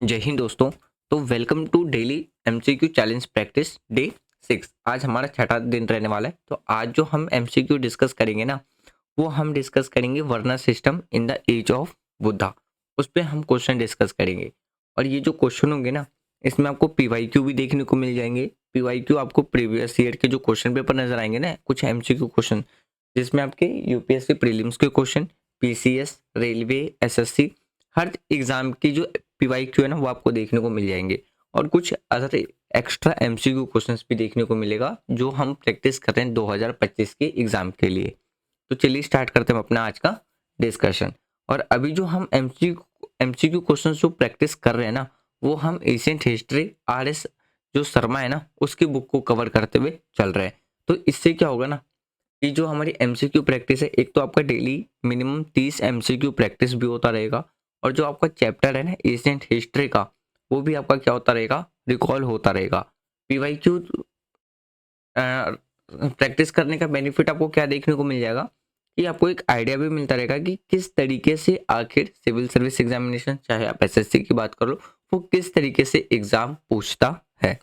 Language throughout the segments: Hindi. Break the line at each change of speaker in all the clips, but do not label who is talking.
जय हिंद दोस्तों। तो welcome to daily MCQ challenge practice day 6। आज हमारा छठा दिन रहने वाला है। तो आज जो हम एमसीक्यू डिस्कस करेंगे ना, वो हम डिस्कस करेंगे varna system in the age of Buddha. उस पे हम क्वेश्चन डिस्कस करेंगे। और ये जो क्वेश्चन होंगे ना, इसमें आपको पीवाईक्यू भी देखने को मिल जाएंगे। पीवाईक्यू आपको प्रीवियस ईयर के जो क्वेश्चन पेपर नजर आएंगे ना, कुछ एमसीक्यू क्वेश्चन जिसमें आपके यूपीएससी प्रीलिम्स के क्वेश्चन, पीसीएस, रेलवे, एसएससी, हर एग्जाम की जो पीवाईक्यू है ना, वो आपको देखने को मिल जाएंगे। और कुछ अदर एक्स्ट्रा एमसीक्यू क्वेश्चंस भी देखने को मिलेगा जो हम प्रैक्टिस कर रहे हैं 2025 के एग्जाम के लिए। तो चलिए स्टार्ट करते हैं अपना आज का डिस्कशन। और अभी जो हम एमसीक्यू क्वेश्चंस जो प्रैक्टिस कर रहे हैं ना, वो हम एशियंट हिस्ट्री आरएस जो शर्मा है ना, उसकी बुक को कवर करते हुए चल रहे हैं। तो इससे क्या होगा ना, कि जो हमारी एमसीक्यू प्रैक्टिस है, एक तो आपका डेली मिनिमम 30 एमसीक्यू प्रैक्टिस भी होता रहेगा। और जो आपका चैप्टर है ना एशियंट हिस्ट्री का, वो भी आपका क्या होता रहेगा, रिकॉल होता रहेगा। पीवाईक्यू प्रैक्टिस करने का बेनिफिट आपको क्या देखने को मिल जाएगा, कि आपको एक आइडिया भी मिलता रहेगा कि किस तरीके से आखिर सिविल सर्विस एग्जामिनेशन, चाहे आप एसएससी की बात करो, वो किस तरीके से एग्जाम पूछता है।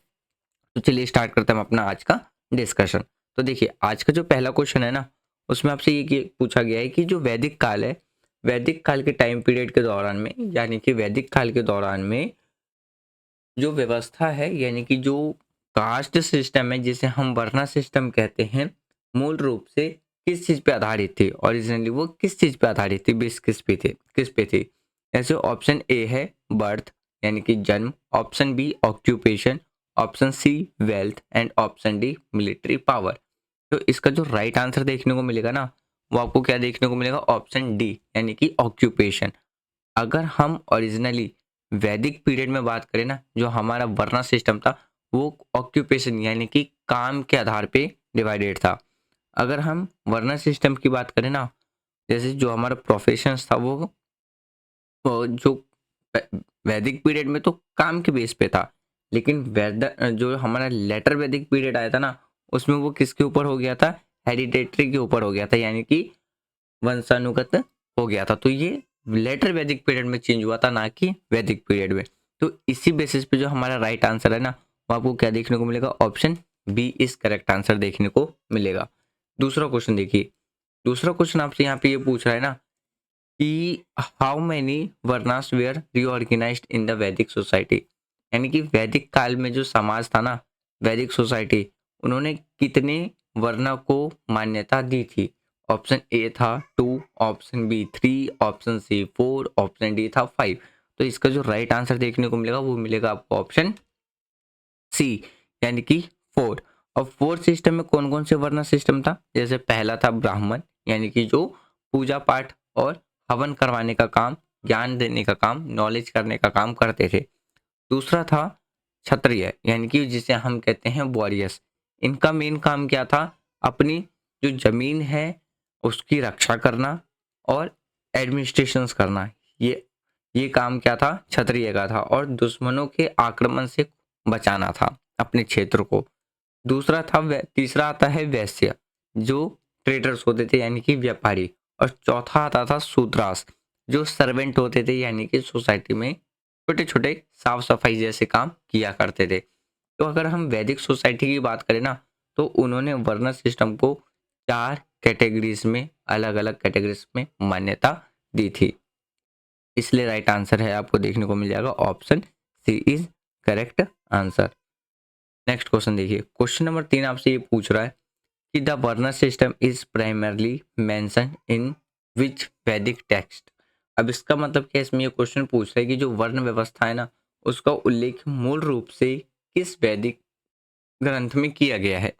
तो चलिए स्टार्ट करते हैं हम अपना आज का डिस्कशन। तो देखिए, आज का जो पहला क्वेश्चन है ना, उसमें आपसे ये पूछा गया है कि जो वैदिक काल है, वैदिक काल के टाइम पीरियड के दौरान में, यानी कि वैदिक काल के दौरान में जो व्यवस्था है, यानी कि जो कास्ट सिस्टम है, जिसे हम वर्ना सिस्टम कहते हैं, मूल रूप से किस चीज पे आधारित थी। ओरिजिनली वो किस चीज पे आधारित थी, बेस किस पे थी। जैसे ऑप्शन ए है बर्थ, यानी कि जन्म, option B occupation, option C wealth and option D military power. तो इसका जो राइट आंसर देखने को मिलेगा ना, वो आपको क्या देखने को मिलेगा, ऑप्शन डी यानी कि ऑक्यूपेशन। अगर हम ओरिजिनली वैदिक पीरियड में बात करें ना, जो हमारा वर्ना सिस्टम था, वो ऑक्यूपेशन यानी कि काम के आधार पे डिवाइडेड था। अगर हम वर्ना सिस्टम की बात करें ना, जैसे जो हमारा प्रोफेशंस था, वो जो वैदिक पीरियड में तो काम के बेस पे था। लेकिन वैद जो हमारा लेटर वैदिक पीरियड आया था ना, उसमें वो किसके ऊपर हो गया था, हेरिडेटरी के ऊपर हो गया था, यानी कि वंशानुगत हो गया था। तो ये लेटर वैदिक पीरियड में चेंज हुआ था, ना कि वैदिक पीरियड में। तो इसी बेसिस पे जो हमारा राइट आंसर है ना, वो आपको क्या देखने को मिलेगा, option B is correct answer देखने को मिलेगा। दूसरा क्वेश्चन देखिए, दूसरा क्वेश्चन आपसे यहाँ पे ये पूछ रहा है ना, कि how many varnas were reorganised in the Vedic society. यानी कि वैदिक काल में जो समाज था ना, वैदिक सोसाइटी, उन्होंने कितने वर्णों को मान्यता दी थी। ऑप्शन ए था 2, option B 3, option C 4, option D था 5। तो इसका जो राइट आंसर देखने को मिलेगा, वो मिलेगा आपको ऑप्शन सी यानी कि 4। और 4 सिस्टम में कौन कौन से वर्ण सिस्टम था, जैसे पहला था ब्राह्मण, यानी कि जो पूजा पाठ और हवन करवाने का काम, ज्ञान देने का काम, नॉलेज करने का काम करते थे। दूसरा था क्षत्रिय, यानी कि जिसे हम कहते हैं वॉरियर्स। इनका मेन काम क्या था, अपनी जो जमीन है उसकी रक्षा करना और एडमिनिस्ट्रेशंस करना। ये ये काम क्या था, क्षत्रिय का था। और दुश्मनों के आक्रमण से बचाना था अपने क्षेत्र को। दूसरा था तीसरा आता है वैश्य, जो ट्रेडर्स होते थे, यानी कि व्यापारी। और चौथा आता था शूद्रास, जो सर्वेंट होते थे, यानी कि सोसाइटी में छोटे छोटे साफ सफाई जैसे काम किया करते थे। तो अगर हम वैदिक सोसाइटी की बात करें ना, तो उन्होंने वर्ण सिस्टम को 4 कैटेगरीज में, अलग अलग कैटेगरीज में मान्यता दी थी। इसलिए राइट आंसर है आपको देखने को मिल जाएगा option C is correct answer. Next question देखिए, क्वेश्चन नंबर 3 आपसे ये पूछ रहा है कि the varna system is primarily mention in which Vedic text. अब इसका मतलब क्या है, इसमें ये क्वेश्चन पूछ रहा है कि जो वर्ण व्यवस्था है ना, उसका उल्लेख मूल रूप से किस वैदिक ग्रंथ में किया गया है।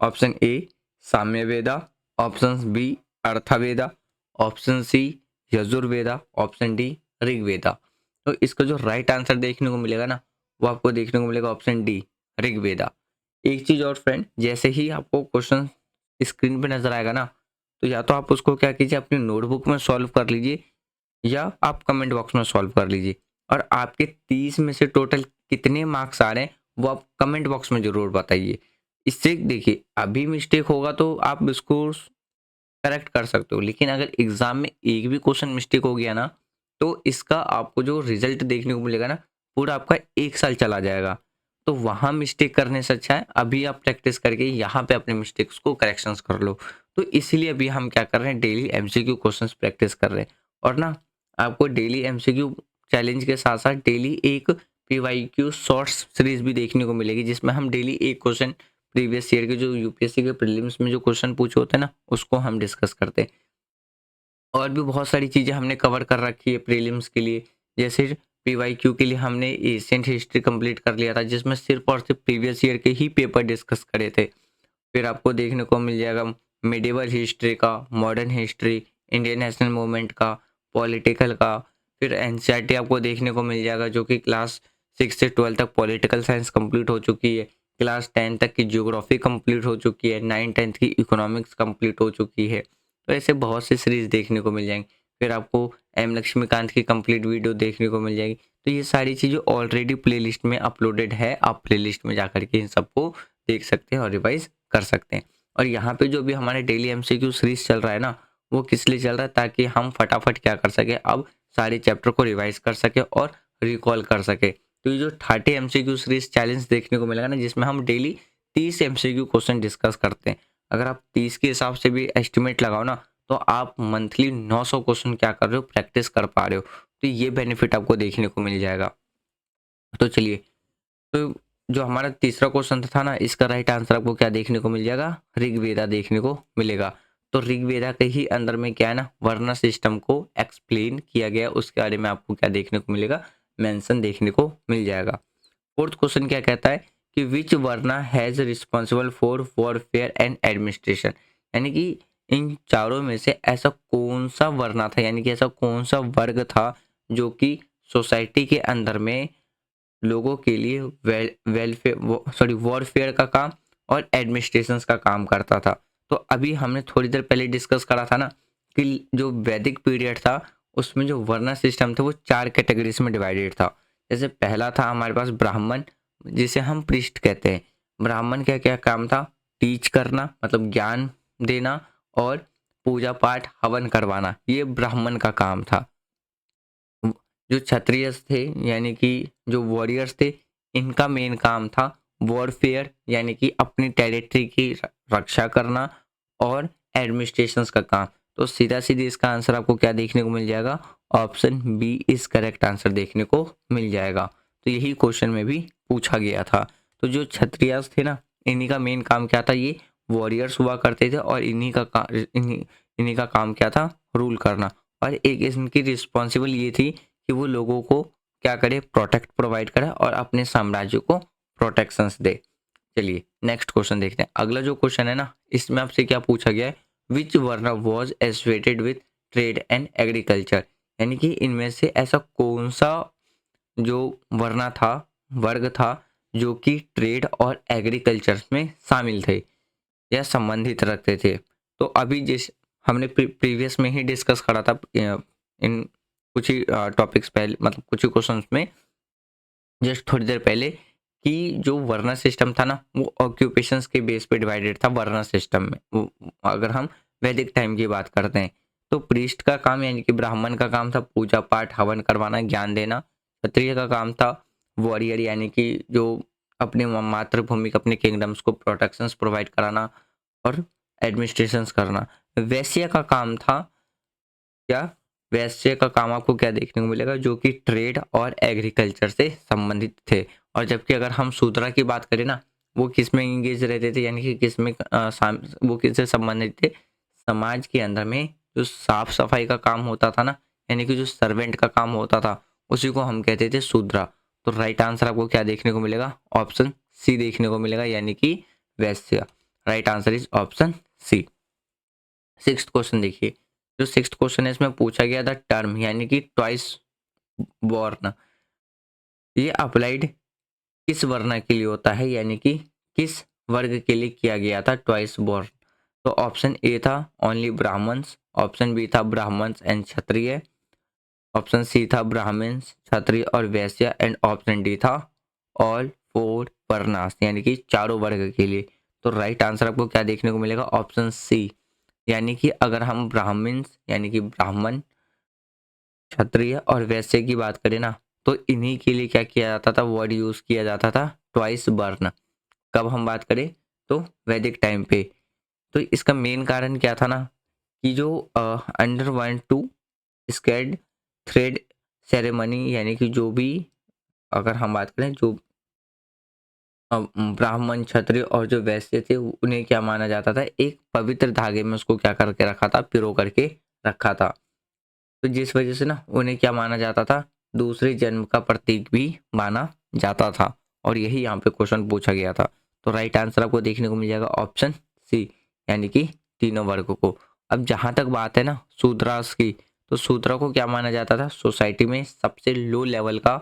Option A Samaveda, option B Atharvaveda, option C Yajurveda, option D Rigveda. तो इसका जो राइट आंसर देखने को मिलेगा ना, वो आपको देखने को मिलेगा ऑप्शन डी ऋग्वेदा। एक चीज और फ्रेंड, जैसे ही आपको क्वेश्चन स्क्रीन पे नजर आएगा ना, तो या तो आप उसको क्या कीजिए, अपनी नोटबुक में सॉल्व कर लीजिए, या आप कमेंट बॉक्स में सॉल्व कर लीजिए। और आपके 30 में से टोटल कितने मार्क्स आ रहे हैं, वो आप कमेंट बॉक्स में ज़रूर बताइए। इससे देखिए, अभी मिस्टेक होगा तो आप इसको करेक्ट कर सकते हो, लेकिन अगर एग्ज़ाम में एक भी क्वेश्चन मिस्टेक हो गया ना, तो इसका आपको जो रिजल्ट देखने को मिलेगा ना, पूरा आपका 1 साल चला जाएगा। तो वहाँ मिस्टेक करने से अच्छा है अभी आप प्रैक्टिस करके यहाँ पे अपने मिस्टेक्स को करेक्शंस कर लो। तो इसीलिए अभी हम क्या कर रहे हैं, डेली एमसीक्यू क्वेश्चंस प्रैक्टिस कर रहे हैं। और ना आपको डेली एमसीक्यू चैलेंज के साथ-साथ डेली एक पीवाईक्यू शॉर्ट्स सीरीज़ भी देखने को मिलेगी, जिसमें हम डेली एक क्वेश्चन प्रीवियस ईयर के जो यूपीएससी के प्रीलिम्स में जो क्वेश्चन पूछे होते हैं ना, उसको हम डिस्कस करते हैं। और भी बहुत सारी चीज़ें हमने कवर कर रखी है प्रीलिम्स के लिए। जैसे पीवाईक्यू के लिए हमने एशियंट हिस्ट्री कंप्लीट कर लिया था, जिसमें सिर्फ़ और सिर्फ़ प्रीवियस ईयर के ही पेपर डिस्कस करे थे। फिर आपको देखने को मिल जाएगा मिडिवल हिस्ट्री का, modern history, Indian national movement का, पॉलिटिकल का। फिर एनसीईआरटी आपको देखने को मिल जाएगा, जो कि क्लास 6 से 12 तक पॉलिटिकल साइंस कंप्लीट हो चुकी है। क्लास 10 तक की ज्योग्राफी कंप्लीट हो चुकी है। 9-10 की इकोनॉमिक्स कंप्लीट हो चुकी है। तो ऐसे बहुत सी सीरीज़ देखने को मिल जाएँगी। फिर आपको एम लक्ष्मीकांत की कंप्लीट वीडियो देखने को मिल जाएगी। तो ये सारी चीज़ें ऑलरेडी प्लेलिस्ट में अपलोडेड है। आप प्लेलिस्ट में जाकर के इन सबको देख सकते हैं और रिवाइज़ कर सकते हैं। और यहाँ पे जो भी हमारे डेली एमसीक्यू सीरीज़ चल रहा है ना, वो किस लिए चल रहा है, ताकि हम फटाफट क्या कर सकें, अब सारे चैप्टर को रिवाइज़ कर सकें और रिकॉल कर सकें। तो ये जो 30 एमसीक्यू सीरीज़ चैलेंज देखने को मिलेगा ना, जिसमें हम डेली 30 एमसीक्यू क्वेश्चन डिस्कस करते हैं। अगर आप 30 के हिसाब से भी एस्टिमेट लगाओ ना, तो आप मंथली 900 क्वेश्चन क्या कर रहे हो, प्रैक्टिस कर पा रहे हो। तो ये बेनिफिट आपको देखने को मिल जाएगा। तो चलिए, तो जो हमारा तीसरा क्वेश्चन था ना, इसका राइट आंसर आपको क्या देखने को मिल जाएगा, ऋग्वेदा देखने को मिलेगा। तो ऋग्वेदा के ही अंदर में क्या है ना, वर्ण सिस्टम को एक्सप्लेन किया गया, उसके बारे में आपको क्या देखने को मिलेगा, मेंशन देखने को मिल जाएगा। फोर्थ क्वेश्चन क्या कहता है कि which varna has responsible for warfare and administration, यानी कि इन चारों में से ऐसा कौन सा वर्ना था, यानी कि ऐसा कौन सा वर्ग था जो कि सोसाइटी के अंदर में लोगों के लिए वॉरफेयर का काम और एडमिनिस्ट्रेशंस का काम करता था। तो अभी हमने थोड़ी देर पहले डिस्कस करा था ना कि जो वैदिक पीरियड था, उसमें जो वर्ण सिस्टम थे वो 4 कैटेगरीज में डिवाइडेड था। जैसे पहला था हमारे पास ब्राह्मण, जिसे हम पृष्ठ कहते हैं। ब्राह्मण का क्या काम था, टीच करना, मतलब ज्ञान देना और पूजा पाठ हवन करवाना, ये ब्राह्मण का काम था। जो क्षत्रियस थे, यानी कि जो वॉरियर्स थे, इनका मेन काम था वॉरफेयर, यानी कि अपनी टेरिटरी की रक्षा करना और एडमिनिस्ट्रेशंस का काम। तो सीधा सीधी इसका आंसर आपको क्या देखने को मिल जाएगा, option B is correct answer देखने को मिल जाएगा। तो यही क्वेश्चन में भी पूछा गया था। तो जो क्षत्रियस थे ना, इन्हीं का मेन काम क्या था, ये वॉरियर्स हुआ करते थे और इन्हीं का काम क्या था, रूल करना। और एक इनकी रिस्पॉन्सिबल ये थी कि वो लोगों को क्या करे, प्रोटेक्ट प्रोवाइड करे और अपने साम्राज्य को प्रोटेक्शंस दे। चलिए नेक्स्ट क्वेश्चन देखते हैं। अगला जो क्वेश्चन है ना, इसमें आपसे क्या पूछा गया है, विच वर्ण was associated with trade and agriculture, यानी कि इनमें से ऐसा कौन सा जो वर्ण था, वर्ग था, जो कि ट्रेड और एग्रीकल्चर में शामिल थे या संबंधित रखते थे। तो अभी जिस हमने प्रीवियस में ही डिस्कस करा था इन कुछ ही टॉपिक्स पहले, मतलब कुछ ही क्वेश्चंस में, जस्ट थोड़ी देर पहले, कि जो वर्ण सिस्टम था ना, वो ऑक्यूपेशंस के बेस पे डिवाइडेड था वर्ण सिस्टम में। अगर हम वैदिक टाइम की बात करते हैं, तो प्रीस्ट का काम, यानी कि ब्राह्मण का काम था पूजा पाठ हवन करवाना, ज्ञान देना। क्षत्रिय का काम था वॉरियर, यानी कि जो अपने मातृभूमि अपने किंगडम्स को प्रोटेक्शंस प्रोवाइड कराना और एडमिनिस्ट्रेशंस करना। वैश्य का काम था क्या, वैश्य का काम आपको क्या देखने को मिलेगा, जो कि ट्रेड और एग्रीकल्चर से संबंधित थे। और जबकि अगर हम शूद्रा की बात करें ना, वो किस में इंगेज रहते थे, यानी कि किस में वो किससे संबंधित थे, समाज के अंदर में जो साफ सफाई का काम होता था ना, यानी कि जो सर्वेंट का काम होता था, उसी को हम कहते थे शूद्रा। तो राइट आंसर आपको क्या देखने को मिलेगा, ऑप्शन सी देखने को मिलेगा, यानी कि Vaishya. Right answer is option C. Sixth question देखिए। जो सिक्स्थ क्वेश्चन है, इसमें पूछा गया था टर्म, यानी कि ट्वाइस बॉर्न, ये अप्लाइड किस वर्ण के लिए होता है, यानी कि किस वर्ग के लिए किया गया था ट्वाइस बॉर्न। तो ऑप्शन ए था ओनली ब्राह्मण्स, ऑप्शन बी था Brahmins and Kshatriya, option C था ब्राह्मण्स क्षत्रिय और वैश्य, एंड ऑप्शन डी था ऑल फोर वर्णास, यानी कि चारों वर्ग के लिए। तो राइट आंसर आपको क्या देखने को मिलेगा, ऑप्शन सी, यानी कि अगर हम ब्राह्मण्स यानी कि ब्राह्मण क्षत्रिय और वैश्य की बात करें ना, तो इन्हीं के लिए क्या किया जाता था, वर्ड यूज़ किया जाता था ट्वाइस बर्न। कब हम बात करें तो वैदिक टाइम पे। तो इसका मेन कारण क्या था ना कि जो under one two scaled thread ceremony, यानी कि जो भी, अगर हम बात करें जो ब्राह्मण क्षत्रिय और जो वैश्य थे उन्हें क्या माना जाता था, एक पवित्र धागे में उसको क्या करके रखा था, पिरो करके रखा था। तो जिस वजह से ना उन्हें क्या माना जाता था, दूसरे जन्म का प्रतीक भी माना जाता था। और यही यहाँ पे क्वेश्चन पूछा गया था। तो राइट आंसर आपको देखने को मिल जाएगा ऑप्शन सी, यानी कि तीनों वर्ग को। अब जहाँ तक बात है ना शूद्रास की, तो शूद्र को क्या माना जाता था, सोसाइटी में सबसे लो लेवल का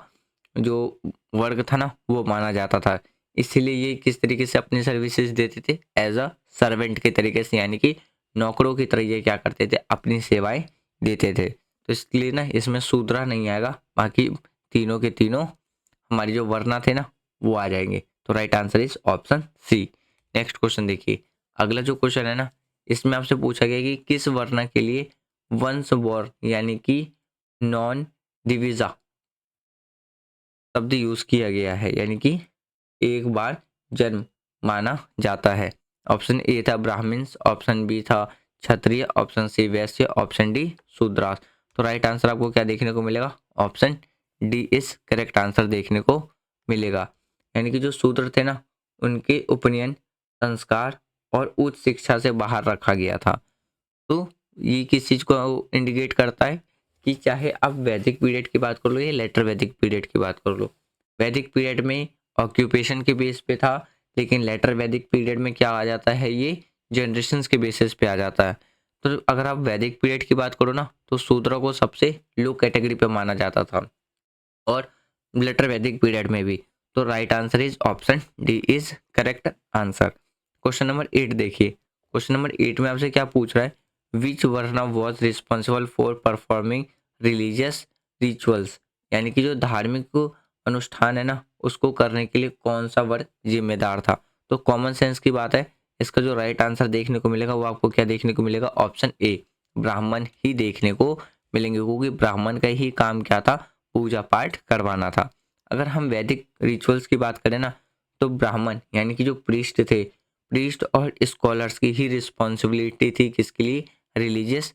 जो वर्ग था ना वो माना जाता था। इसीलिए ये किस तरीके से अपनी सर्विसेज देते थे, एज अ सर्वेंट के तरीके से, यानी कि नौकरों की तरह ये क्या करते थे, अपनी सेवाएं देते थे। तो इसलिए ना इसमें शूद्रा नहीं आएगा, बाकी तीनों के तीनों हमारी जो वर्णा थे ना वो आ जाएंगे। तो right answer is option C. Next question देखिए, अगला जो क्वेश्चन है ना इसमें आपसे पूछा गया कि किस वर्णा के लिए वंश वर्ण यानी कि नॉन डिविजा शब्द यूज किया गया है, यानी कि एक बार जन्म माना जाता है। ऑप्शन ए था ब्राह्मण्स, ऑप्शन बी था क्षत्रिय, ऑप्शन सी वैश्य, ऑप्शन डी शूद्रास। तो राइट आंसर आपको क्या देखने को मिलेगा, option D is correct answer देखने को मिलेगा। यानी कि जो शूद्र थे ना उनके उपनयन, संस्कार और उच्च शिक्षा से बाहर रखा गया था। तो ये किस चीज़ को इंडिकेट करता है कि चाहे आप वैदिक पीरियड की बात कर लो या लेटर वैदिक पीरियड की बात कर लो, वैदिक पीरियड में ऑक्यूपेशन के बेस पे था, लेकिन लेटर वैदिक पीरियड में क्या आ जाता है, ये जनरेशन्स के बेसिस पे आ जाता है। तो अगर आप वैदिक पीरियड की बात करो ना तो शूद्र को सबसे लो कैटेगरी पे माना जाता था, और लेटर वैदिक पीरियड में भी। तो right answer is option D is correct answer. Question number 8 देखिए, क्वेश्चन नंबर 8 में आपसे क्या पूछ रहा है, which varna was responsible for performing religious rituals, यानी कि जो धार्मिक अनुष्ठान है ना उसको करने के लिए कौन सा वर्ग जिम्मेदार था। तो कॉमन सेंस की बात है, इसका जो राइट आंसर देखने को मिलेगा वो आपको क्या देखने को मिलेगा, ऑप्शन ए ब्राह्मण ही देखने को मिलेंगे, क्योंकि ब्राह्मण का ही काम क्या था, पूजा पाठ करवाना था। अगर हम वैदिक रिचुअल्स की बात करें ना तो ब्राह्मण यानी कि जो प्रीस्ट थे, प्रीस्ट और स्कॉलर्स की ही रिस्पॉन्सिबिलिटी थी किसके लिए, रिलीजियस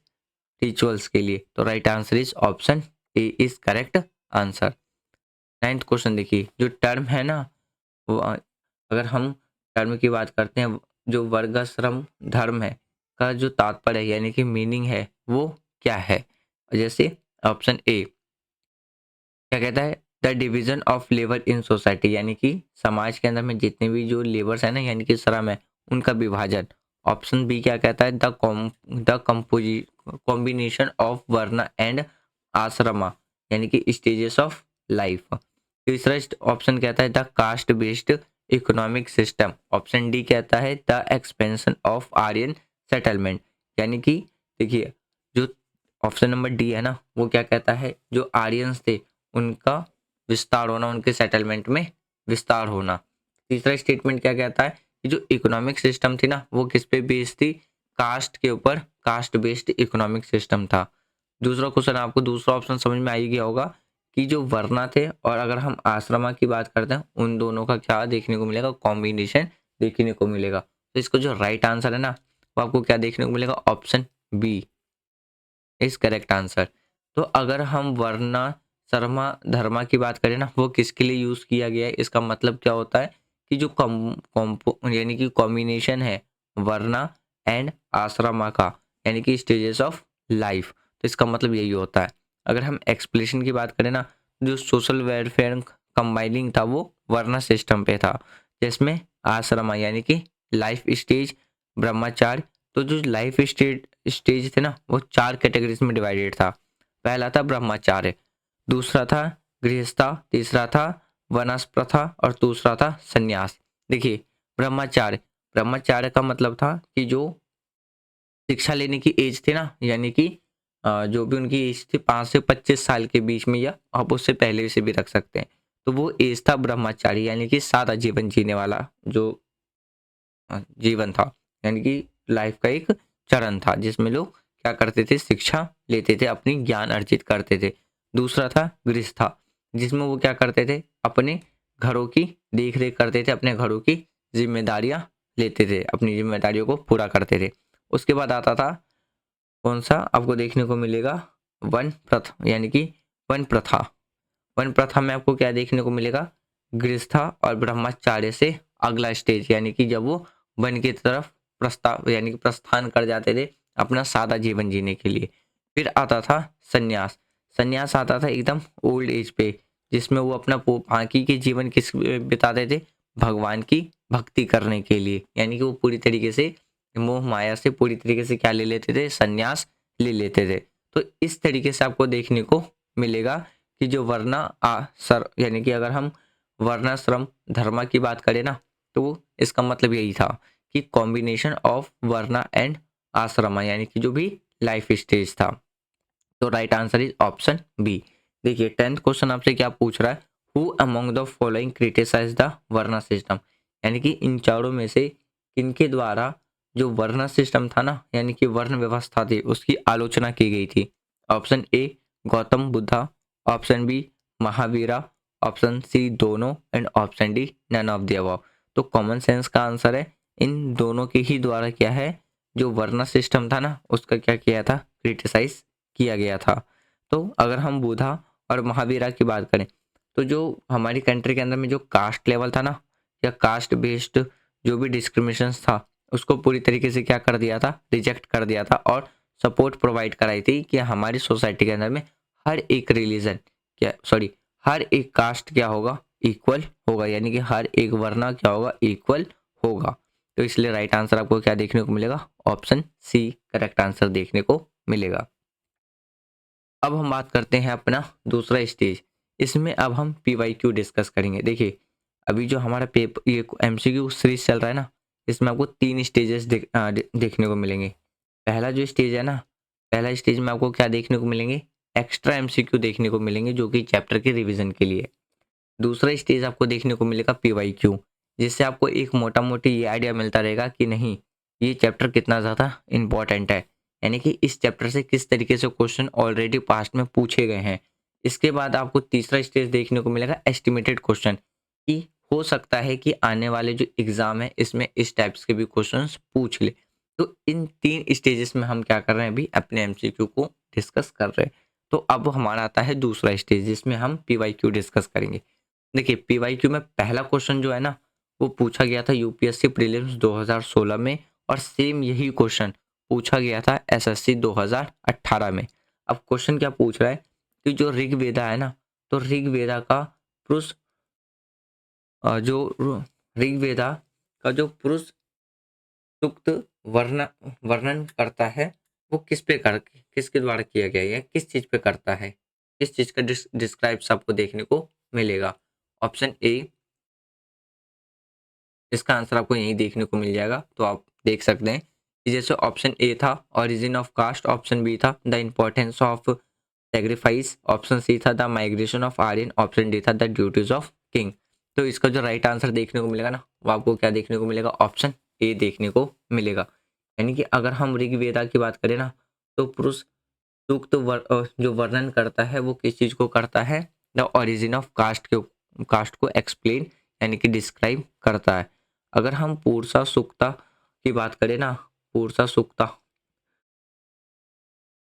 रिचुअल्स के लिए। तो right answer is option A is correct answer. 9th question देखिए, जो टर्म है ना वो अगर हम टर्म की बात करते हैं, जो वर्गाश्रम धर्म है का जो तात्पर्य है यानी कि मीनिंग है वो क्या है। जैसे ऑप्शन ए क्या कहता है, the division of labour in society, यानी कि समाज के अंदर में जितने भी जो लेबर्स है ना यानी कि श्रम है उनका विभाजन। ऑप्शन बी क्या कहता है, the combination of varna and ashrama, यानी कि स्टेजेस ऑफ लाइफ। तीसरा ऑप्शन कहता है the caste based economic system. Option D कहता है the expansion of Aryan settlement, यानी कि देखिए जो ऑप्शन नंबर डी है ना वो क्या कहता है, जो आर्यंस थे उनका विस्तार होना, उनके सेटलमेंट में विस्तार होना। तीसरा स्टेटमेंट क्या कहता है कि जो इकोनॉमिक सिस्टम थी ना वो किस पे बेस्ड थी, कास्ट के ऊपर, कास्ट बेस्ड इकोनॉमिक सिस्टम था। दूसरा क्वेश्चन आपको दूसरा ऑप्शन समझ में आ ही गया होगा कि जो वर्णा थे और अगर हम आश्रमा की बात करते हैं उन दोनों का क्या देखने को मिलेगा, कॉम्बिनेशन देखने को मिलेगा। तो इसको जो राइट आंसर है ना वो आपको क्या देखने को मिलेगा, option B is correct answer. तो अगर हम वर्णा शर्मा धर्मा की बात करें ना वो किसके लिए यूज किया गया है, इसका मतलब क्या होता है कि जो यानी कि कॉम्बिनेशन है वर्णा एंड आश्रमा का, यानी कि स्टेजेस ऑफ लाइफ। तो इसका मतलब यही होता है। अगर हम एक्सप्लेनेशन की बात करें ना, जो सोशल वेलफेयर कंबाइनिंग था वो वर्णा सिस्टम पे था, जिसमें आश्रमा यानी कि लाइफ स्टेज, ब्रह्मचार्य। तो जो लाइफ स्टेज थे ना वो 4 कैटेगरीज में डिवाइडेड था। पहला था ब्रह्मचार्य, दूसरा था गृहस्था, तीसरा था वनस्प्रथा और दूसरा था संन्यास। देखिए ब्रह्मचार्य, ब्रह्मचार्य का मतलब था कि जो शिक्षा लेने की एज थी ना, यानी कि जो भी उनकी एज थी 5 से 25 साल के बीच में, या आप उससे पहले से भी रख सकते हैं। तो वो एज था ब्रह्मचारी, यानी कि सादा जीवन जीने वाला जो जीवन था, यानी कि लाइफ का एक चरण था जिसमें लोग क्या करते थे, शिक्षा लेते थे, अपनी ज्ञान अर्जित करते थे। दूसरा था गृहस्था, जिसमें वो क्या करते थे, अपने घरों की देख रेख करते थे, अपने घरों की जिम्मेदारियां लेते थे, अपनी जिम्मेदारियों को पूरा करते थे। उसके बाद आता था कौन सा, आपको देखने को मिलेगा वन प्रथा, यानी कि वन प्रथा। वन प्रथा में आपको क्या देखने को मिलेगा, गृहस्था और ब्रह्मचार्य से अगला स्टेज, यानी कि जब वो वन की तरफ प्रस्ताव यानी कि प्रस्थान कर जाते थे अपना सादा जीवन जीने के लिए। फिर आता था संन्यास। संन्यास आता था एकदम ओल्ड एज पे, जिसमें वो अपना बाकी के जीवन किस बिताते थे, भगवान की भक्ति करने के लिए, यानी कि वो पूरी तरीके से मोह माया से पूरी तरीके से क्या ले लेते थे, संन्यास ले लेते थे। तो इस तरीके से आपको देखने को मिलेगा कि जो वर्ण सर यानी कि अगर हम वर्णाश्रम धर्म की बात करें ना, तो इसका मतलब यही था कि combination of varna and ashrama, यानी कि जो भी लाइफ स्टेज था। तो right answer is option B. देखिए 10th क्वेश्चन आपसे क्या पूछ रहा है, who among the following criticize the varna system, यानी कि इन चारों में से किनके द्वारा जो वर्ण सिस्टम था ना, यानी कि वर्ण व्यवस्था थी, उसकी आलोचना की गई थी। Option A Gautam Buddha, option B Mahavira, option C दोनों and option D none of the above. तो कॉमन सेंस का आंसर है इन दोनों के ही द्वारा क्या है, जो वर्ण सिस्टम था ना उसका क्या किया था, क्रिटिसाइज किया गया था। तो अगर हम बुधा और महावीरा की बात करें, तो जो हमारी कंट्री के अंदर में जो कास्ट लेवल था ना, या कास्ट बेस्ड जो भी डिस्क्रिमिनेशन था, उसको पूरी तरीके से क्या कर दिया था, रिजेक्ट कर दिया था, और सपोर्ट प्रोवाइड कराई थी कि हमारी सोसाइटी के अंदर में हर एक रिलीजन क्या सॉरी हर एक कास्ट क्या होगा, इक्वल होगा, यानी कि हर एक वर्ण क्या होगा, इक्वल होगा। तो इसलिए राइट आंसर आपको क्या देखने को मिलेगा, ऑप्शन सी करेक्ट आंसर देखने को मिलेगा। अब हम बात करते हैं अपना दूसरा स्टेज। इसमें अब हम PYQ डिस्कस करेंगे। देखिए अभी जो हमारा पेपर ये MCQ सीरीज चल रहा है ना, इसमें आपको 3 स्टेजेस देखने को मिलेंगे। पहला जो स्टेज है ना, पहला स्टेज में आपको क्या देखने को मिलेंगे, एक्स्ट्रा MCQ देखने को मिलेंगे जो कि चैप्टर के रिवीजन के लिए। दूसरा स्टेज आपको देखने को मिलेगा PYQ, जिससे आपको एक मोटा मोटी ये आइडिया मिलता रहेगा कि नहीं ये चैप्टर कितना ज़्यादा इम्पॉर्टेंट है, यानी कि इस चैप्टर से किस तरीके से क्वेश्चन ऑलरेडी पास्ट में पूछे गए हैं। इसके बाद आपको तीसरा स्टेज देखने को मिलेगा एस्टिमेटेड क्वेश्चन, कि हो सकता है कि आने वाले जो एग्ज़ाम है इसमें इस टाइप्स के भी क्वेश्चंस पूछ ले। तो इन 3 स्टेजेस में हम क्या कर रहे हैं, अभी अपने MCQ को डिस्कस कर रहे हैं। तो अब हमारा आता है दूसरा स्टेज, जिसमें हम PYQ डिस्कस करेंगे। देखिए PYQ में पहला क्वेश्चन जो है ना, वो पूछा गया था UPSC प्रीलिम्स 2016 में, और सेम यही क्वेश्चन पूछा गया था SSC 2018 में। अब क्वेश्चन क्या पूछ रहा है कि जो ऋग्वेदा है ना, तो ऋग्वेदा का पुरुष ऋग्वेदा का जो पुरुष सूक्त वर्ण वर्णन करता है, वो किसके द्वारा किया गया है, किस चीज पे करता है, किस चीज का डिस्क्राइब्स आपको देखने को मिलेगा। ऑप्शन ए, इसका आंसर आपको यहीं देखने को मिल जाएगा, तो आप देख सकते हैं कि जैसे ऑप्शन ए था origin of caste, option B था the importance of sacrifice, option C था the migration of Aryan, option D था द ड्यूटीज ऑफ किंग। तो इसका जो राइट आंसर देखने को मिलेगा ना, वो आपको क्या देखने को मिलेगा, ऑप्शन ए देखने को मिलेगा। यानी कि अगर हम ऋग्वेदा की बात करें ना, तो पुरुष सूक्त जो वर्णन करता है वो किस चीज़ को करता है, द ओरिजिन ऑफ कास्ट को एक्सप्लेन यानी कि डिस्क्राइब करता है। अगर हम पूर्सा सूक्ता की बात करें ना, पूर्सा सूक्ता,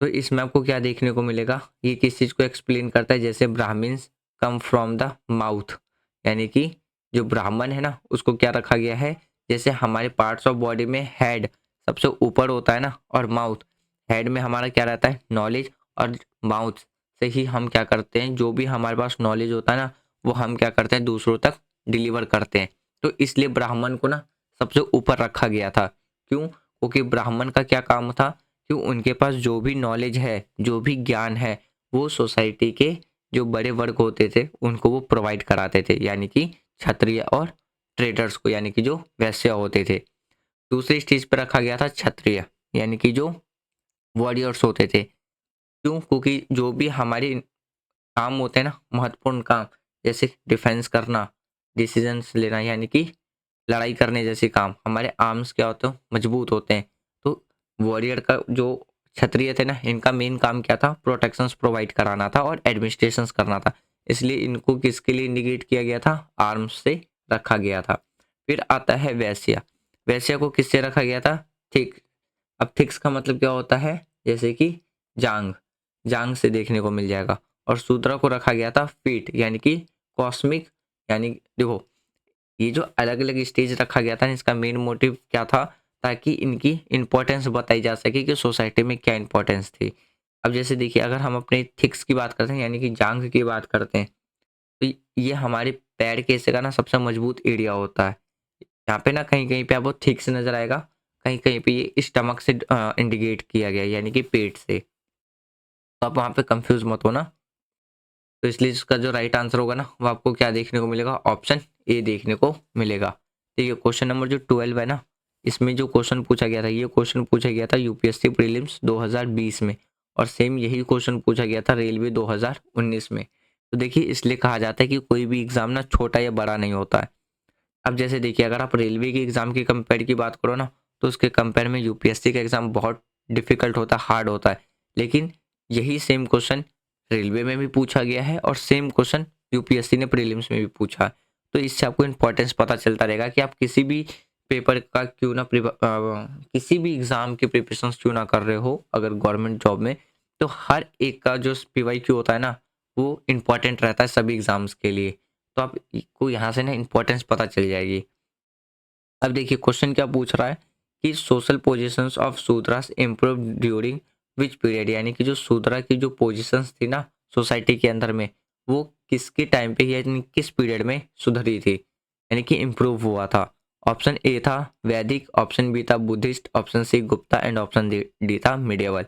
तो इसमें आपको क्या देखने को मिलेगा, ये किस चीज़ को एक्सप्लेन करता है, जैसे Brahmins come from the mouth, यानी कि जो ब्राह्मण है ना उसको क्या रखा गया है, जैसे हमारे पार्ट्स ऑफ बॉडी में हेड सबसे ऊपर होता है ना, और माउथ, हेड में हमारा क्या रहता है, नॉलेज, और माउथ से ही हम क्या करते हैं, जो भी हमारे पास नॉलेज होता है ना, वो हम क्या करते हैं दूसरों तक डिलीवर करते हैं। तो इसलिए ब्राह्मण को ना सबसे ऊपर रखा गया था। क्यों? क्योंकि ब्राह्मण का क्या काम था कि उनके पास जो भी नॉलेज है, जो भी ज्ञान है, वो सोसाइटी के जो बड़े वर्ग होते थे उनको वो प्रोवाइड कराते थे, यानी कि क्षत्रिय और ट्रेडर्स को, यानी कि जो वैश्य होते थे। दूसरी स्टेज पर रखा गया था क्षत्रिय, यानी कि जो वॉरियर्स होते थे। क्यों? क्योंकि जो भी हमारे काम होते हैं ना, महत्वपूर्ण काम, जैसे डिफेंस करना, डिसीजंस लेना, यानी कि लड़ाई करने जैसे काम, हमारे आर्म्स क्या होते हैं, मजबूत होते हैं। तो वॉरियर का जो क्षत्रिय थे ना, इनका मेन काम क्या था, प्रोटेक्शंस प्रोवाइड कराना था और एडमिनिस्ट्रेशंस करना था। इसलिए इनको किसके लिए इंडिकेट किया गया था, आर्म्स से रखा गया था। फिर आता है वैश्या, वैश्या को किससे रखा गया था, थिक। अब थिक्स का मतलब क्या होता है, जैसे कि जांग, जांग से देखने को मिल जाएगा। और शूद्रा को रखा गया था फीट, यानी कि कॉस्मिक, यानी देखो ये जो अलग अलग स्टेज रखा गया था इसका मेन मोटिव क्या था, ताकि इनकी इंपॉर्टेंस बताई जा सके कि सोसाइटी में क्या इंपॉर्टेंस थी। अब जैसे देखिए अगर हम अपने थिक्स की बात करते हैं यानी कि जांग की बात करते हैं, तो ये हमारे पैर के हिस्से का ना सबसे मजबूत एरिया होता है। यहाँ पे ना कहीं कहीं पे आपको थिक से नजर आएगा, कहीं कहीं पे ये स्टमक से इंडिकेट किया गया यानी कि पेट से। तो आप वहाँ पे कंफ्यूज मत हो ना। तो इसलिए इसका जो राइट आंसर होगा ना वो आपको क्या देखने को मिलेगा, ऑप्शन ए देखने को मिलेगा। ठीक है, क्वेश्चन नंबर जो 12 है ना, इसमें जो क्वेश्चन पूछा गया था, ये क्वेश्चन पूछा गया था यूपीएससी प्रीलिम्स 2020 में, और सेम यही क्वेश्चन पूछा गया था रेलवे 2019 में। तो देखिए इसलिए कहा जाता है कि कोई भी एग्जाम ना छोटा या बड़ा नहीं होता है। अब जैसे देखिए अगर आप रेलवे के एग्जाम की कंपेयर की बात करो ना, तो उसके कंपेयर में यूपीएससी का एग्जाम बहुत डिफिकल्ट होता है, हार्ड होता है। लेकिन यही सेम क्वेश्चन रेलवे में भी पूछा गया है और सेम क्वेश्चन यूपीएससी ने प्रीलिम्स में भी पूछा है। तो इससे आपको इंपॉर्टेंस पता चलता रहेगा कि आप किसी भी पेपर का क्यों ना किसी भी एग्जाम की प्रिपरेशन क्यों ना कर रहे हो अगर गवर्नमेंट जॉब में, तो हर एक का जो पीवाई क्यू होता है ना वो इम्पॉर्टेंट रहता है सभी एग्जाम्स के लिए। तो आपको यहाँ से ना इम्पोर्टेंस पता चल जाएगी। अब देखिए क्वेश्चन क्या पूछ रहा है कि social positions of Shudras improve during which period, यानी कि जो शूद्रा की जो पोजीशंस थी ना सोसाइटी के अंदर में, वो किसके टाइम पे यानी किस पीरियड में सुधरी थी, यानी कि इम्प्रूव हुआ था। ऑप्शन ए था वैदिक, ऑप्शन बी था Buddhist, option C Gupta and option D था मिडियवल।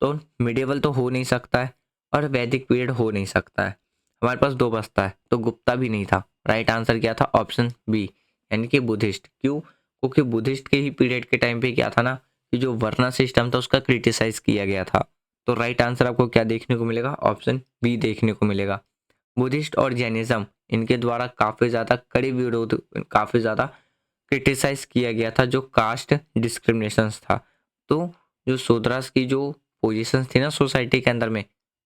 तो मिडियवल तो हो नहीं सकता है और वैदिक पीरियड हो नहीं सकता है, हमारे पास दो बचता है, तो गुप्ता भी नहीं था। राइट आंसर क्या था, ऑप्शन बी यानी कि बुद्धिस्ट। क्यों, क्योंकि बुद्धिस्ट के ही पीरियड के टाइम पे क्या था ना कि जो वर्ना सिस्टम था उसका क्रिटिसाइज किया गया था। तो राइट आंसर आपको क्या देखने को मिलेगा, ऑप्शन बी देखने को मिलेगा। बुद्धिस्ट और जैनिज्म इनके द्वारा काफ़ी ज़्यादा कड़ी विरोध, काफ़ी ज़्यादा क्रिटिसाइज किया गया था जो कास्ट डिस्क्रिमिनेशंस था। तो जो शूद्रास की जो पोजीशंस थी ना सोसाइटी के अंदर में,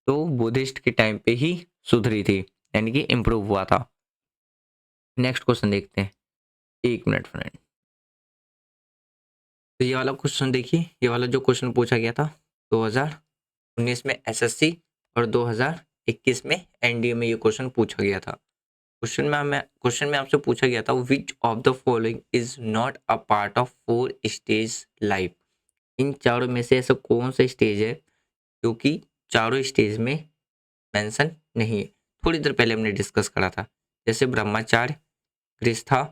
तो बुद्धिस्ट के टाइम पे ही सुधरी थी, यानी कि इम्प्रूव हुआ था। नेक्स्ट क्वेश्चन देखते हैं, एक मिनट फ्रेंड। तो ये वाला क्वेश्चन देखिए, ये वाला जो क्वेश्चन पूछा गया था 2019 में एसएससी और 2021 में एनडीए में ये क्वेश्चन पूछा गया था। क्वेश्चन में आपसे पूछा गया था which of the following is not a part of 4 stage life. इन चारों में से ऐसा कौन सा स्टेज है जो कि चारों स्टेज में मेंशन नहीं है। थोड़ी देर पहले हमने डिस्कस करा था, जैसे ब्रह्मचार्य, गृहस्था,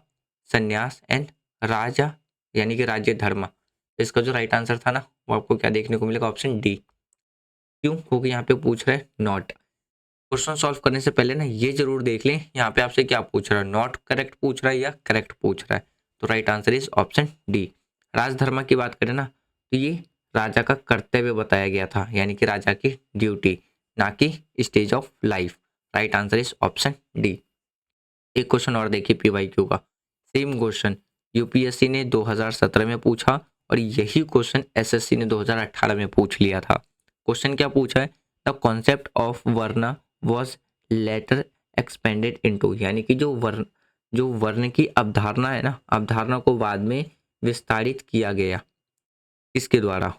संन्यास एंड राजा यानी कि राज्य धर्म। तो इसका जो राइट आंसर था ना वो आपको क्या देखने को मिलेगा, ऑप्शन डी। क्यों, क्योंकि यहाँ पे पूछ रहे हैं नॉट। क्वेश्चन सॉल्व करने से पहले ना ये जरूर देख लें यहाँ पे आपसे क्या पूछ रहा है, नॉट करेक्ट पूछ रहा है या करेक्ट पूछ रहा है। तो right answer is option D. राजधर्म की बात करें ना तो ये राजा का कर्तव्य बताया गया था, यानी कि राजा की ड्यूटी, ना कि stage of life. Right answer is option D. एक क्वेश्चन और देखिए पीवाईक्यू का, सेम क्वेश्चन यूपीएससी ने 2017 में पूछा और यही क्वेश्चन एसएससी ने 2018 में पूछ लिया था। क्वेश्चन क्या पूछा है, the concept of varna was later expanded into, यानी कि जो वर्ण की अवधारणा है ना, अवधारणा को बाद में विस्तारित किया गया किसके द्वारा,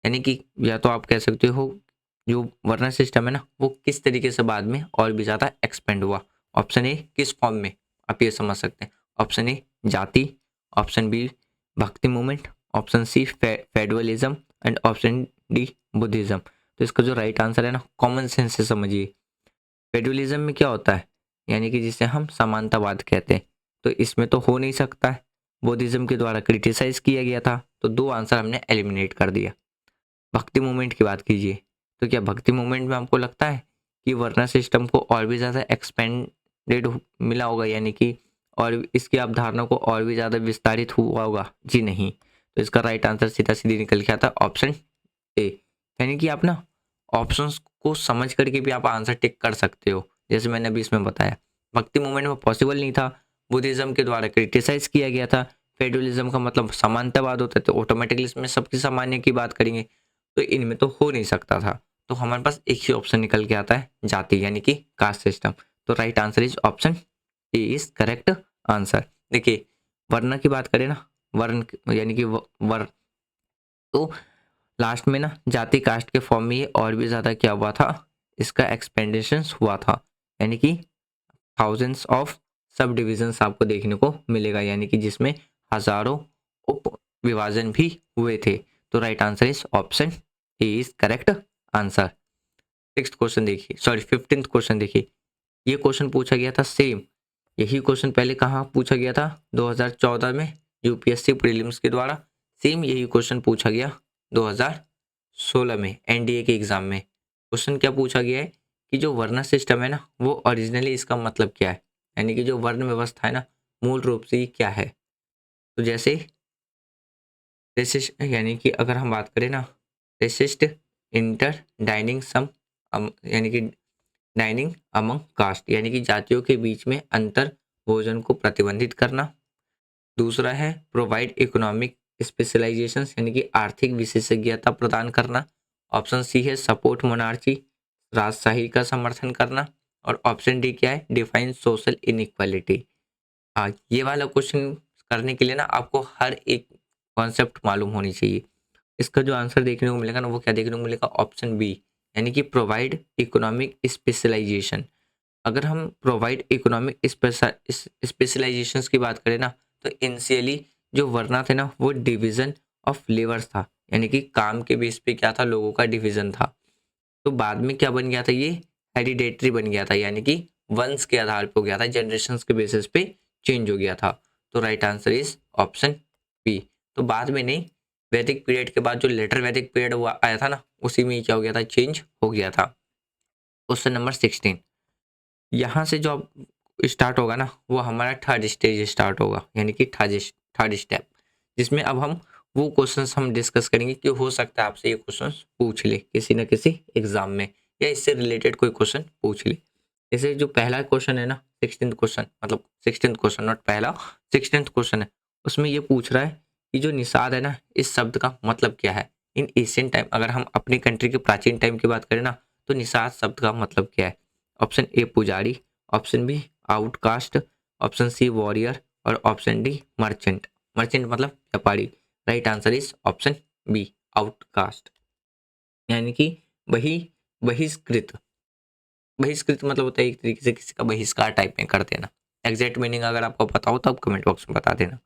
यानी कि या तो आप कह सकते हो जो वर्ण सिस्टम है ना वो किस तरीके से बाद में और भी ज़्यादा एक्सपेंड हुआ। ऑप्शन ए किस फॉर्म में, आप ये समझ सकते हैं। Option A jati, option B bhakti movement, option C federalism and option D Buddhism. तो इसका जो राइट आंसर है ना कॉमन सेंस से समझिए। फेडरलिज्म में क्या होता है, यानी कि जिसे हम समानतावाद कहते हैं, तो इसमें तो हो नहीं सकता है। बुद्धिज्म के द्वारा क्रिटिसाइज किया गया था, तो दो आंसर हमने एलिमिनेट कर दिया। भक्ति मूवमेंट की बात कीजिए, तो क्या भक्ति मूवमेंट में आपको लगता है कि वर्ना सिस्टम को और भी ज़्यादा एक्सपेंडेड मिला होगा, यानी कि और इसकी अवधारणा को और भी ज़्यादा विस्तारित हुआ होगा? जी नहीं। तो इसका राइट आंसर सीधा सीधी निकल के आता है ऑप्शन ए। यानी कि आप ना ऑप्शंस को समझ करके भी आप आंसर टिक कर सकते हो, जैसे मैंने अभी इसमें बताया। भक्ति मूवमेंट में पॉसिबल नहीं था, बुद्धिज्म के द्वारा क्रिटिसाइज किया गया था, फेडरलिज्म का मतलब समानतावाद होता है, तो ऑटोमेटिकली इसमें सबकी सामान्य की बात करेंगे, तो इनमें तो हो नहीं सकता था। तो हमारे पास एक ही ऑप्शन निकल के आता है, जाति यानी कि कास्ट सिस्टम। तो right answer is option A is correct answer. देखिए वर्ण की बात करें ना, वर्ण यानी कि वर्ण, तो लास्ट में ना जाति कास्ट के फॉर्म में ये और भी ज़्यादा क्या हुआ था, इसका एक्सपेंडेशन हुआ था, यानी कि थाउजेंड्स ऑफ सब डिविजन्स आपको देखने को मिलेगा, यानी कि जिसमें हजारों उप विभाजन भी हुए थे। तो right answer is option A is correct answer. Sixth question देखिए, सॉरी 15th क्वेश्चन देखिए, ये क्वेश्चन पूछा गया था सेम, यही क्वेश्चन पहले कहाँ पूछा गया था 2014 में यूपीएससी प्रीलिम्स के द्वारा, सेम यही क्वेश्चन पूछा गया 2016 में एनडीए के एग्जाम में। क्वेश्चन क्या पूछा गया है कि जो वर्ण सिस्टम है ना वो ओरिजिनली इसका मतलब क्या है, यानी कि जो वर्ण व्यवस्था है ना मूल रूप से ये क्या है। तो जैसे रेसिस्ट, यानी कि अगर हम बात करें ना रेसिस्ट इंटर डाइनिंग सम, यानी कि डाइनिंग अमंग कास्ट, यानी कि जातियों के बीच में अंतर भोजन को प्रतिबंधित करना। दूसरा है प्रोवाइड इकोनॉमिक स्पेशलाइजेशन, यानी कि आर्थिक विशेषज्ञता प्रदान करना। ऑप्शन सी है सपोर्ट मोनार्ची, राजशाही का समर्थन करना। और ऑप्शन डी क्या है, डिफाइन सोशल इनइक्वालिटी। हाँ, ये वाला क्वेश्चन करने के लिए ना आपको हर एक कॉन्सेप्ट मालूम होनी चाहिए। इसका जो आंसर देखने को मिलेगा ना वो क्या देखने को मिलेगा, ऑप्शन बी, यानी कि प्रोवाइड इकोनॉमिक स्पेशलाइजेशन। अगर हम प्रोवाइड इकोनॉमिक स्पेशलाइजेशंस की बात करें ना, तो इनिशियली जो वरना थे ना वो डिवीजन ऑफ लेबर्स था, यानी कि काम के बेस पे क्या था, लोगों का डिवीजन था। तो बाद में क्या बन गया था, ये हेरिडेटरी बन गया था, यानी कि वंश के आधार पे हो गया था, जनरेशंस के बेसिस पे चेंज हो गया था। तो right answer is option B. तो बाद में नहीं, वैदिक पीरियड के बाद जो लेटर वैदिक पीरियड हुआ आया था ना उसी में क्या हो गया था, चेंज हो गया था। क्वेश्चन नंबर 16, यहाँ से जो अब स्टार्ट होगा ना वो हमारा थर्ड स्टेज स्टार्ट होगा, यानी कि थर्ड स्टेप, जिसमें अब हम वो क्वेश्चंस हम डिस्कस करेंगे कि हो सकता है आपसे ये क्वेश्चंस पूछ ले किसी न किसी एग्जाम में, या इससे रिलेटेड कोई क्वेश्चन पूछ ले। जैसे जो पहला क्वेश्चन है ना 16th क्वेश्चन, मतलब 16th क्वेश्चन नॉट पहला, 16th क्वेश्चन है, उसमें ये पूछ रहा है कि जो निषाद है ना इस शब्द का मतलब क्या है इन एशियन टाइम। अगर हम अपनी कंट्री के प्राचीन टाइम की बात करें ना तो निषाद शब्द का मतलब क्या है। Option A pujari, option B outcast, option C warrior और ऑप्शन डी मर्चेंट। मर्चेंट मतलब व्यापारी। Right answer is option B outcast, यानी कि बही बहिष्कृत। बहिष्कृत मतलब होता है एक तरीके से किसी का बहिष्कार टाइप में कर देना। एग्जैक्ट मीनिंग अगर आपको पता हो तो आप कमेंट बॉक्स में बता देना।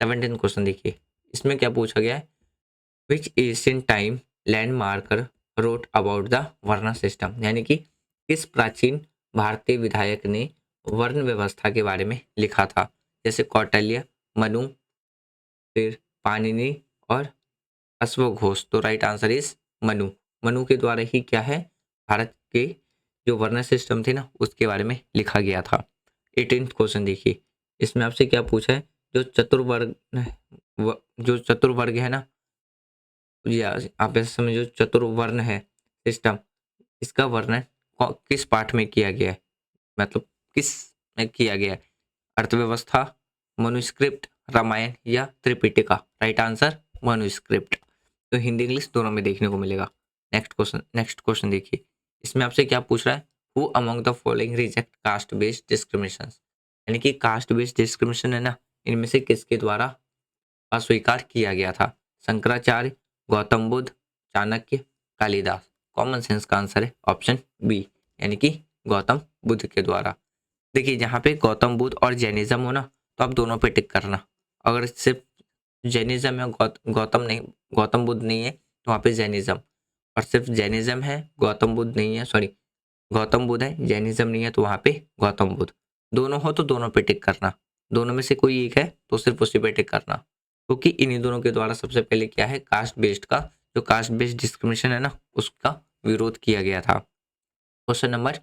17 क्वेश्चन देखिए, इसमें क्या पूछा गया है, which Asian time landmarker wrote about the varna system, यानी कि किस प्राचीन भारतीय विधायक ने वर्ण व्यवस्था के बारे में लिखा था। जैसे कौटिल्य, मनु, फिर पाणिनि और अश्वघोष। तो right answer is Manu. Manu के द्वारा ही क्या है, भारत के जो वर्ण सिस्टम थे ना उसके बारे में लिखा गया था। 18th क्वेश्चन देखिए, इसमें आपसे क्या पूछा है, जो चतुर्वर्ग जो चतुर्वर्ग है ना, या आप ऐसे समझो चतुर्वर्ण है सिस्टम, इसका वर्णन किस पाठ में किया गया है, मतलब किस में किया गया है, अर्थव्यवस्था, मनुस्क्रिप्ट, रामायण या त्रिपिटिका। Right answer manuscript. तो हिंदी इंग्लिश दोनों में देखने को मिलेगा। नेक्स्ट क्वेश्चन देखिए, इसमें आपसे क्या पूछ रहा है, who among the following reject caste based discrimination, यानी कि कास्ट बेस्ड डिस्क्रिमिनेशन है ना इनमें से किसके द्वारा अस्वीकार किया गया था। शंकराचार्य, गौतम बुद्ध, चाणक्य, कालिदास। कॉमन सेंस का आंसर है ऑप्शन बी, यानी कि गौतम बुद्ध के द्वारा। देखिए जहाँ पे गौतम बुद्ध और जैनिज्म हो ना तो आप दोनों पे टिक करना। अगर सिर्फ जैनिज्म या गौतम बुद्ध नहीं है तो वहाँ पे जैनिज्म, और सिर्फ जैनिज्म है गौतम बुद्ध नहीं है, सॉरी गौतम बुद्ध है जैनिज्म नहीं है तो वहाँ पे गौतम बुद्ध। दोनों हो तो दोनों पे टिक करना, दोनों में से कोई एक है तो सिर्फ उसी पे टिक करना, क्योंकि इन्हीं दोनों के द्वारा सबसे पहले क्या है, कास्ट बेस्ड का जो कास्ट बेस्ड डिस्क्रिमिनेशन है ना उसका विरोध किया गया था। क्वेश्चन नंबर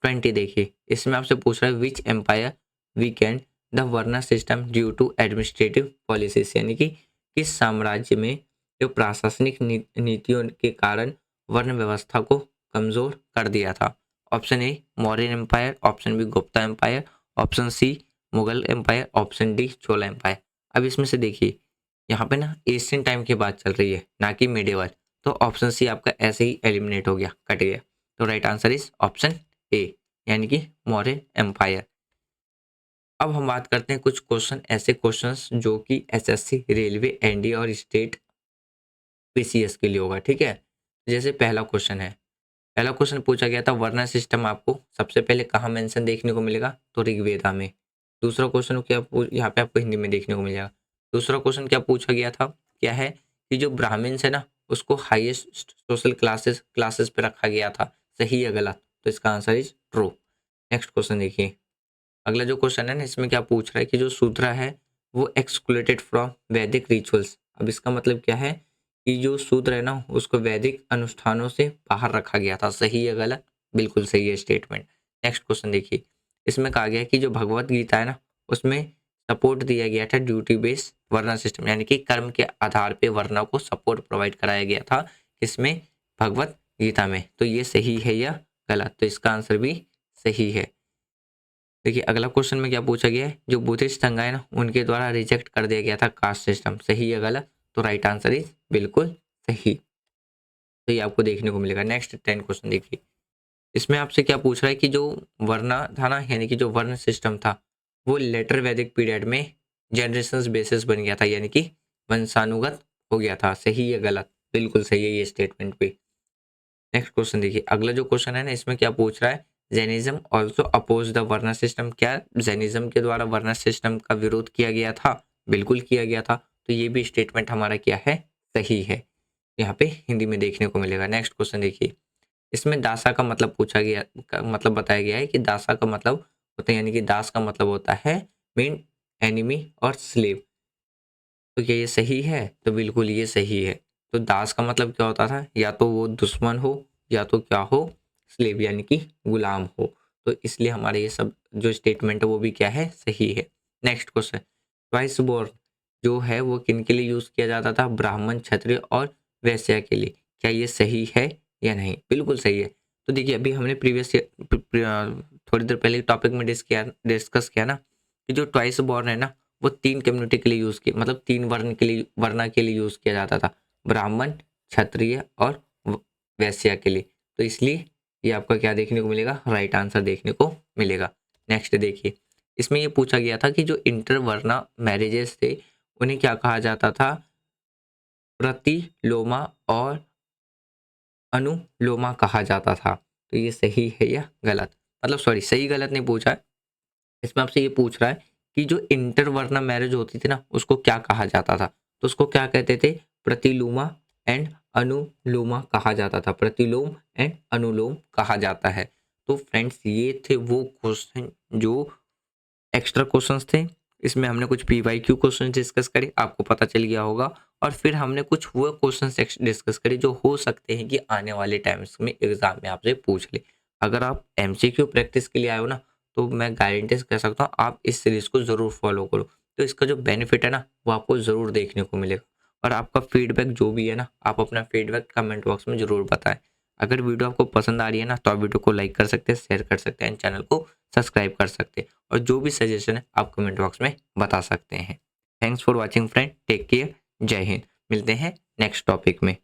20 देखिए, इसमें आपसे पूछ रहा है which empire weakened the varna system due to administrative policies, यानी कि किस साम्राज्य में जो प्रशासनिक नीतियों के कारण वर्ण व्यवस्था को कमजोर कर दिया था। Option A Mauryan empire, option B Gupta empire, option C Mughal empire, option D Chola empire. अब इसमें से देखिए यहाँ पे ना एशियन टाइम की बात चल रही है ना कि मिडिवल, तो ऑप्शन सी आपका ऐसे ही एलिमिनेट हो गया, कट गया। तो right answer is option A, यानी कि मौर्य एम्पायर। अब हम बात करते हैं कुछ क्वेश्चन, ऐसे क्वेश्चंस जो कि एसएससी, रेलवे, एनडीए और स्टेट पीसीएस के लिए होगा, ठीक है। जैसे पहला क्वेश्चन है, पहला क्वेश्चन पूछा गया था वर्ण सिस्टम आपको सबसे पहले कहाँ मेंशन देखने को मिलेगा, तो ऋग्वेदा में। दूसरा क्वेश्चन क्या यहाँ पे आपको हिंदी में देखने को मिलेगा। दूसरा क्वेश्चन क्या पूछा गया था, क्या है कि जो ब्राह्मण्स है ना उसको हाईएस्ट सोशल क्लासेस पे रखा गया था, सही या गलत, तो इसका answer is true. Next question देखिए, अगला जो क्वेश्चन है ना इसमें क्या पूछ रहा है कि जो शूद्र है वो एक्सक्लूडेड फ्रॉम वैदिक रिचुअल्स। अब इसका मतलब क्या है कि जो शूद्र है ना उसको वैदिक अनुष्ठानों से बाहर रखा गया था, सही या गलत, बिल्कुल सही है स्टेटमेंट। नेक्स्ट क्वेश्चन देखिए, इसमें कहा गया है कि जो भगवत गीता है ना उसमें सपोर्ट दिया गया था ड्यूटी बेस्ड वर्ण सिस्टम, यानी कि कर्म के आधार पे वर्ण को सपोर्ट प्रोवाइड कराया गया था, किसमें, भगवत गीता में। तो ये सही है या गलत, तो इसका आंसर भी सही है। देखिए अगला क्वेश्चन में क्या पूछा गया है, जो बुद्धिस्ट संघ है ना उनके द्वारा रिजेक्ट कर दिया गया था कास्ट सिस्टम, सही या गलत, तो राइट आंसर इज बिल्कुल सही। तो ये आपको देखने को मिलेगा। नेक्स्ट 10 क्वेश्चन देखिए, इसमें आपसे क्या पूछ रहा है कि जो वर्ण था ना, यानी कि जो वर्ण सिस्टम था वो लेटर वैदिक पीरियड में जनरेशन बेसिस बन गया था, यानी कि वंशानुगत हो गया था, सही या गलत, बिल्कुल सही है ये स्टेटमेंट पे। नेक्स्ट क्वेश्चन देखिए, अगला जो क्वेश्चन है ना इसमें क्या पूछ रहा है, Jainism also oppose the varna system, क्या जैनिज्म के द्वारा वर्ण सिस्टम का विरोध किया गया था, बिल्कुल किया गया था। तो ये भी स्टेटमेंट हमारा क्या है, सही है, यहाँ पे हिंदी में देखने को मिलेगा। नेक्स्ट क्वेश्चन देखिए, इसमें दासा का मतलब पूछा गया, का मतलब बताया गया है कि दासा का मतलब होता है, यानी कि दास का मतलब होता है मीन एनिमी और स्लेव। तो क्या ये सही है, तो बिल्कुल ये सही है। तो दास का मतलब क्या होता था, या तो वो दुश्मन हो या तो क्या हो, स्लेव यानी कि गुलाम हो। तो इसलिए हमारे ये सब जो स्टेटमेंट है वो भी क्या है, सही है। नेक्स्ट क्वेश्चन, ट्वाइस बोर्न जो है वो किन के लिए यूज किया जाता था, ब्राह्मण, क्षत्रिय और वैश्य के लिए, क्या ये सही है या नहीं, बिल्कुल सही है। तो देखिए अभी हमने थोड़ी देर पहले टॉपिक में डिस्कस किया ना कि जो ट्वाइस बोर्न है ना वो 3 कम्युनिटी के लिए यूज किया, मतलब 3 वर्ण के लिए, वर्ण के लिए यूज किया जाता था, ब्राह्मण, क्षत्रिय और वैश्य के लिए। तो इसलिए ये आपका क्या देखने को मिलेगा, राइट आंसर देखने को मिलेगा। नेक्स्ट देखिए, इसमें ये पूछा गया था कि जो इंटरवर्ण मैरिजेस थे उन्हें क्या कहा जाता था, प्रतिलोमा और अनुलोमा कहा जाता था। तो ये सही है या गलत, मतलब सॉरी सही गलत नहीं पूछा है, इसमें आपसे ये पूछ रहा है कि जो इंटरवर्ण मैरिज होती थी ना उसको क्या कहा जाता था, तो उसको क्या कहते थे, प्रतिलोमा एंड अनुलोमा कहा जाता था, प्रतिलोम एंड अनुलोम कहा जाता है। तो फ्रेंड्स ये थे वो क्वेश्चन जो एक्स्ट्रा क्वेश्चंस थे, इसमें हमने कुछ पीवाईक्यू क्वेश्चन डिस्कस करे, आपको पता चल गया होगा। और फिर हमने कुछ वो क्वेश्चन डिस्कस करे जो हो सकते हैं कि आने वाले टाइम्स में एग्जाम में आपसे पूछ ले। अगर आप एमसीक्यू प्रैक्टिस के लिए आए हो ना तो मैं गारंटी कह सकता हूँ आप इस सीरीज को जरूर फॉलो करो, तो इसका जो बेनिफिट है ना वो आपको जरूर देखने को मिलेगा। और आपका फीडबैक जो भी है ना, आप अपना फीडबैक कमेंट बॉक्स में जरूर बताएं। अगर वीडियो आपको पसंद आ रही है ना तो आप वीडियो को लाइक कर सकते हैं, शेयर कर सकते हैं, चैनल को सब्सक्राइब कर सकते हैं, और जो भी सजेशन है आप कमेंट बॉक्स में बता सकते हैं। Thanks for watching friend, take care, जय हिंद। मिलते हैं नेक्स्ट टॉपिक में।